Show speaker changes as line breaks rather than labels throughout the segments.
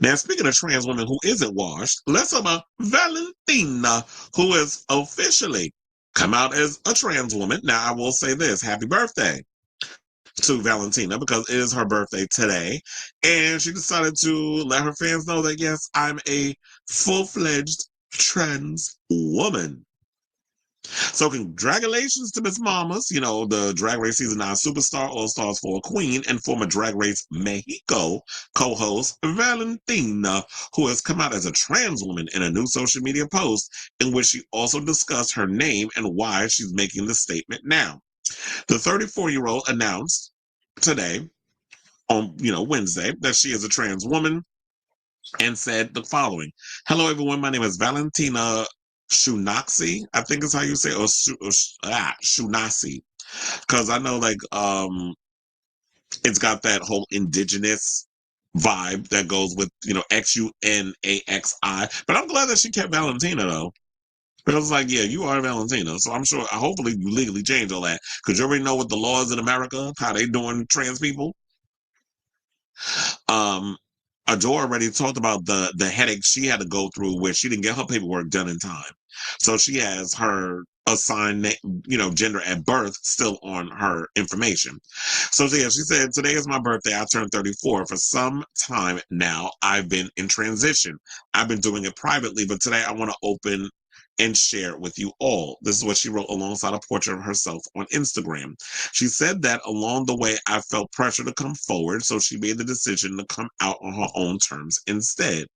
Now, speaking of trans women who isn't washed, let's talk about Valentina, who has officially come out as a trans woman. Now, I will say this, happy birthday to Valentina because it is her birthday today. And she decided to let her fans know that, yes, I'm a full-fledged trans woman. So congratulations to Miss Mamas, the Drag Race Season 9 Superstar All-Stars 4 Queen and former Drag Race Mexico co-host Valentina, who has come out as a trans woman in a new social media post in which she also discussed her name and why she's making the statement now. The 34-year-old announced today on, Wednesday that she is a trans woman and said the following. Hello, everyone. My name is Valentina Xunaxi. I think is how you say, or Xunaxi. Because I know, it's got that whole indigenous vibe that goes with, Xunaxi. But I'm glad that she kept Valentina, though. Because it's like, yeah, you are Valentina. So I'm sure, hopefully, you legally change all that. Because you already know what the laws in America, how they doing trans people. Um, Adore already talked about the headache she had to go through where she didn't get her paperwork done in time. So she has her assigned, gender at birth still on her information. So yeah, she said, today is my birthday. I turned 34. For some time now, I've been in transition. I've been doing it privately, but today I want to open and share it with you all. This is what she wrote alongside a portrait of herself on Instagram. She said that along the way, I felt pressure to come forward, so she made the decision to come out on her own terms instead.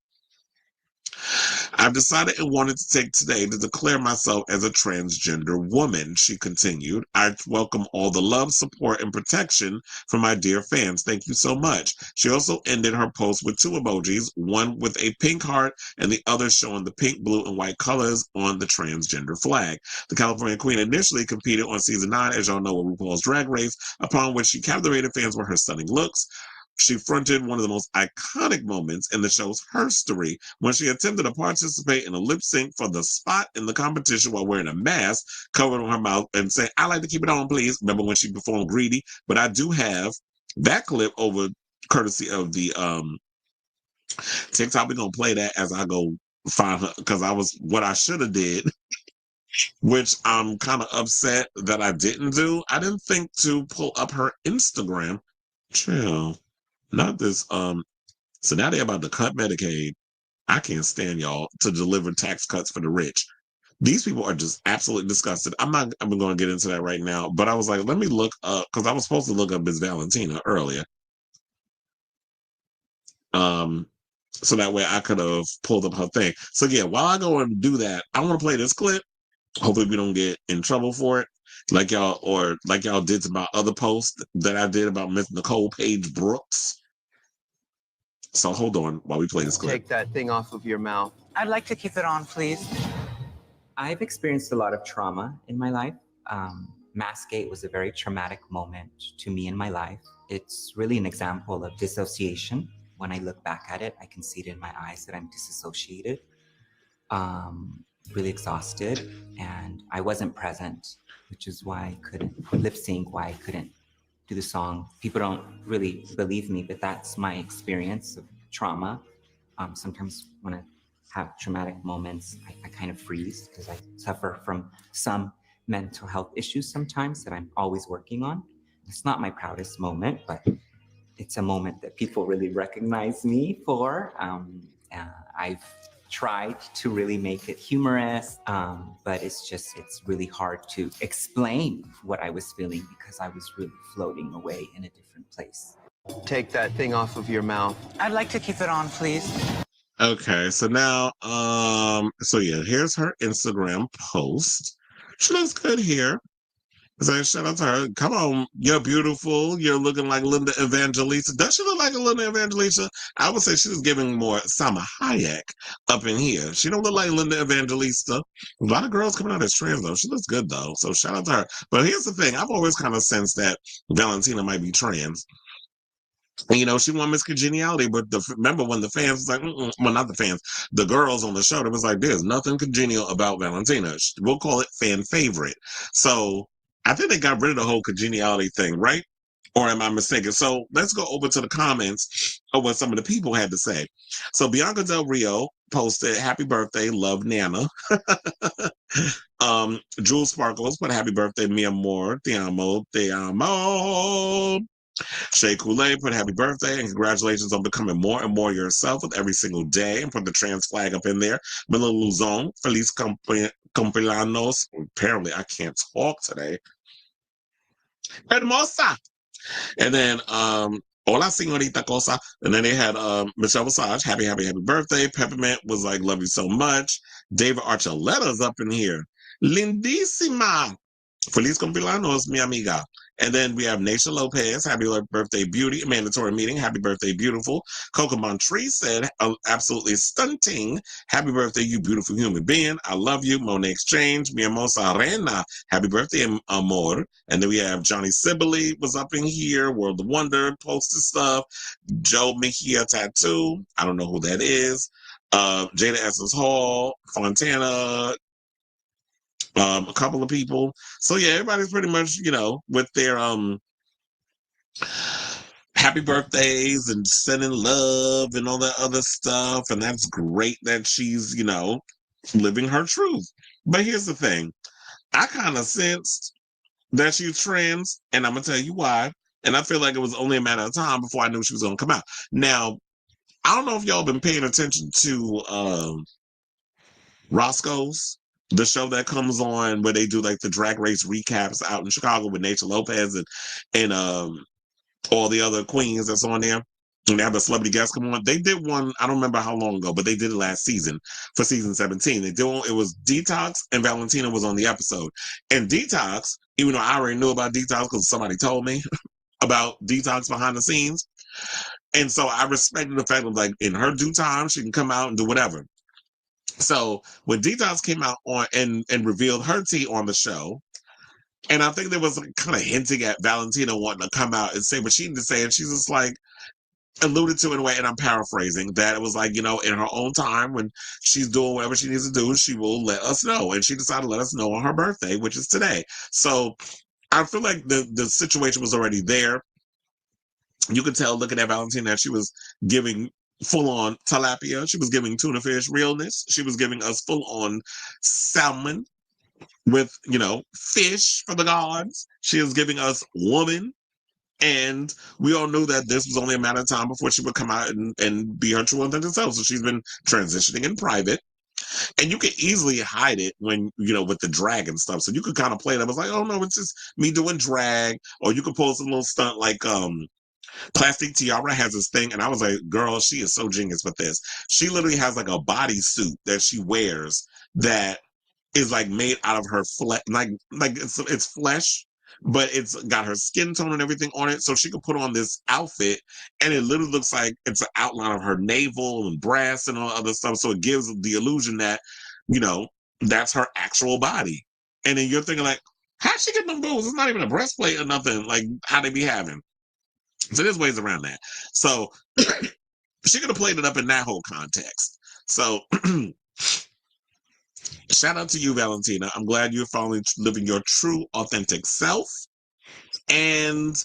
I've decided and wanted to take today to declare myself as a transgender woman, she continued. I welcome all the love, support, and protection from my dear fans. Thank you so much. She also ended her post with two emojis, one with a pink heart and the other showing the pink, blue, and white colors on the transgender flag. The California Queen initially competed on season 9, as y'all know, with RuPaul's Drag Race, upon which she captivated fans with her stunning looks. She fronted one of the most iconic moments in the show's history when she attempted to participate in a lip sync for the spot in the competition while wearing a mask covered on her mouth and saying, I like to keep it on, please. Remember when she performed Greedy? But I do have that clip over courtesy of the TikTok. We're going to play that as I go find her because what I should have did, which I'm kind of upset that I didn't do. I didn't think to pull up her Instagram. Chill. Not this. So now they're about to cut Medicaid. I can't stand y'all to deliver tax cuts for the rich. These people are just absolutely disgusted. I'm going to get into that right now, but I was like, let me look up because I was supposed to look up Miss Valentina earlier. So that way I could have pulled up her thing. So yeah, while I go and do that, I want to play this clip. Hopefully we don't get in trouble for it. Like y'all did to my other post that I did about Miss Nicole Page Brooks. So hold on while we play this clip.
Take that thing off of your mouth.
I'd like to keep it on, please. I've experienced a lot of trauma in my life. Maskate was a very traumatic moment to me in my life. It's really an example of dissociation. When I look back at it, I can see it in my eyes that I'm disassociated, really exhausted, and I wasn't present, which is why I couldn't lip sync, why I couldn't do the song. People don't really believe me, but that's my experience of trauma. Sometimes when I have traumatic moments, I kind of freeze because I suffer from some mental health issues sometimes that I'm always working on. It's not my proudest moment, but it's a moment that people really recognize me for. I've tried to really make it humorous, but it's really hard to explain what I was feeling because I was really floating away in a different place.
Take that thing off of your mouth.
I'd like to keep it on, please.
Okay, so now, so yeah, here's her Instagram post. She looks good here. So shout out to her. Come on, you're beautiful. You're looking like Linda Evangelista. Does she look like a Linda Evangelista? I would say she's giving more Salma Hayek up in here. She don't look like Linda Evangelista. A lot of girls coming out as trans though. She looks good though. So shout out to her. But here's the thing. I've always kind of sensed that Valentina might be trans. And, she won Miss Congeniality, but remember when the fans was like, well, not the fans, the girls on the show, it was like, there's nothing congenial about Valentina. We'll call it fan favorite. So I think they got rid of the whole congeniality thing, right? Or am I mistaken? So let's go over to the comments of what some of the people had to say. So Bianca Del Rio posted, "Happy birthday, love Nana." Jules Sparkles put, "Happy birthday, mi amor, te amo, te amo." Shay Kool-Aid put, "Happy birthday and congratulations on becoming more and more yourself with every single day," and put the trans flag up in there. Mila Luzon, "Feliz cumpleaños." Apparently, I can't talk today. Hermosa. And then Hola Señorita Cosa. And then they had Michelle Visage, happy birthday. Peppermint was like, "Love you so much." David Archuleta's up in here. Lindísima. Feliz cumpleaños, mi amiga. And then we have Naisha Lopez, "Happy birthday, beauty." Mandatory meeting, "Happy birthday, beautiful." Coco Montree said, "Absolutely stunting. Happy birthday, you beautiful human being. I love you." Monet Exchange, "Mi hermosa reina." Happy birthday, amor. And then we have Johnny Sibley was up in here. World of Wonder posted stuff. Joe Mejia Tattoo. I don't know who that is. Jada Essence Hall, Fontana, a couple of people. So yeah, everybody's pretty much, with their happy birthdays and sending love and all that other stuff. And that's great that she's, living her truth. But here's the thing. I kind of sensed that she's trans, and I'm gonna tell you why. And I feel like it was only a matter of time before I knew she was gonna come out. Now, I don't know if y'all been paying attention to Roscoe's, the show that comes on where they do like the drag race recaps out in Chicago with Nature Lopez and all the other queens that's on there. And they have the celebrity guests come on. They did one, I don't remember how long ago, but they did it last season for season 17. They did one, it was Detox, and Valentina was on the episode. And Detox, even though I already knew about Detox because somebody told me about Detox behind the scenes. And so I respected the fact of like in her due time, she can come out and do whatever. So when Detox came out on and revealed her tea on the show, and I think there was kind of hinting at Valentina wanting to come out and say what she needed to say, and she's just like alluded to in a way, and I'm paraphrasing, that it was like, in her own time when she's doing whatever she needs to do, she will let us know. And she decided to let us know on her birthday, which is today. So I feel like the situation was already there. You could tell looking at Valentina that she was giving full on tilapia. She was giving tuna fish realness. She was giving us full on salmon with, fish for the gods. She is giving us woman. And we all knew that this was only a matter of time before she would come out and be her true authentic self. So she's been transitioning in private. And you can easily hide it when, with the drag and stuff. So you could kind of play it up. It's like, oh no, it's just me doing drag. Or you could post a little stunt like Plastic Tiara has this thing, and I was like, girl, she is so genius with this. She literally has like a bodysuit that she wears that is like made out of her flesh, like it's flesh, but it's got her skin tone and everything on it. So she could put on this outfit, and it literally looks like it's an outline of her navel and breasts and all other stuff. So it gives the illusion that, that's her actual body. And then you're thinking like, how'd she get them boobs? It's not even a breastplate or nothing. Like how they be having. So there's ways around that. So she could have played it up in that whole context. So shout out to you, Valentina. I'm glad you're finally living your true, authentic self. And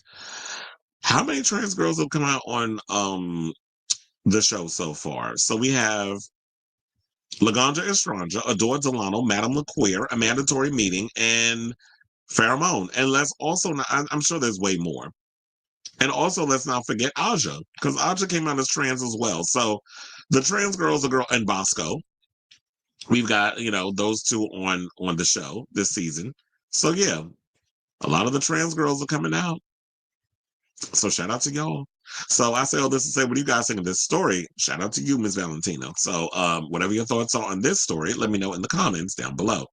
how many trans girls have come out on the show so far? So we have Laganja Estranja, Adore Delano, Madame LaQueer, A Mandatory Meeting, and Pheromone. And let's also, I'm sure there's way more. And also, let's not forget Aja, because Aja came out as trans as well. So the trans girls, and Bosco, we've got, those two on the show this season. So yeah, a lot of the trans girls are coming out. So shout out to y'all. So I say all this to say, what do you guys think of this story? Shout out to you, Ms. Valentina. So whatever your thoughts are on this story, let me know in the comments down below.